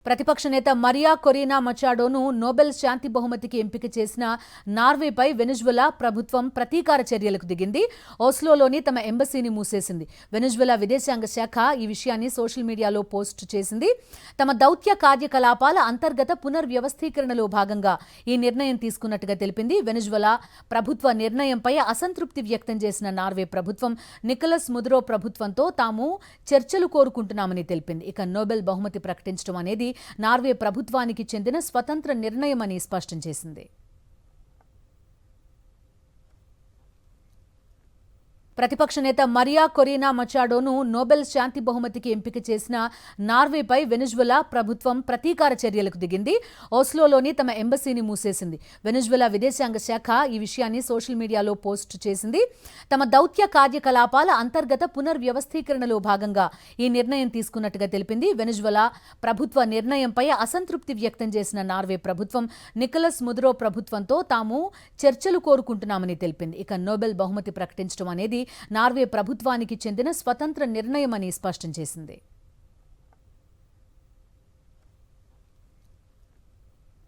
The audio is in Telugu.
ప్రతిపక్ష నేత మరియా కొరీనా మచాడోను నోబెల్ శాంతి బహుమతికి ఎంపిక చేసిన నార్వేపై వెనిజువెలా ప్రభుత్వం ప్రతీకార చర్యలకు దిగింది. ఓస్లోలోని తమ ఎంబసీని మూసేసింది. వెనిజువెలా విదేశాంగ శాఖ ఈ విషయాన్ని సోషల్ మీడియాలో పోస్ట్ చేసింది. తమ దౌత్య కార్యకలాపాల అంతర్గత పునర్వ్యవస్థీకరణలో భాగంగా ఈ నిర్ణయం తీసుకున్నట్టుగా తెలిపింది. వెనిజువెలా ప్రభుత్వ నిర్ణయంపై అసంతృప్తి వ్యక్తం చేసిన నార్వే ప్రభుత్వం నికోలస్ మదురో ప్రభుత్వంతో తాము చర్చలు కోరుకుంటున్నామని తెలిపింది. ఇక నోబెల్ బహుమతి ప్రకటించడం అనేది నార్వే ప్రభుత్వానికి చెందిన స్వతంత్ర నిర్ణయమని స్పష్టం చేసింది. ప్రతిపక్ష నేత మరియా కొరీనా మచాడోను నోబెల్ శాంతి బహుమతికి ఎంపిక చేసిన నార్వేపై వెనిజువెలా ప్రభుత్వం ప్రతీకార చర్యలకు దిగింది. ఓస్లోలోని తమ ఎంబసీని మూసేసింది. వెనిజువెలా విదేశాంగ శాఖ ఈ విషయాన్ని సోషల్ మీడియాలో పోస్ట్ చేసింది. తమ దౌత్య కార్యకలాపాల అంతర్గత పునర్వ్యవస్థీకరణలో భాగంగా ఈ నిర్ణయం తీసుకున్నట్టుగా తెలిపింది. వెనిజువెలా ప్రభుత్వ నిర్ణయంపై అసంతృప్తి వ్యక్తం చేసిన నార్వే ప్రభుత్వం నికోలస్ మదురో ప్రభుత్వంతో తాము చర్చలు కోరుకుంటున్నామని తెలిపింది. ఇక నోబెల్ బహుమతి ప్రకటించడం అనేది నార్వే ప్రభుత్వానికి చెందిన స్వతంత్ర నిర్ణయమని స్పష్టం చేసింది.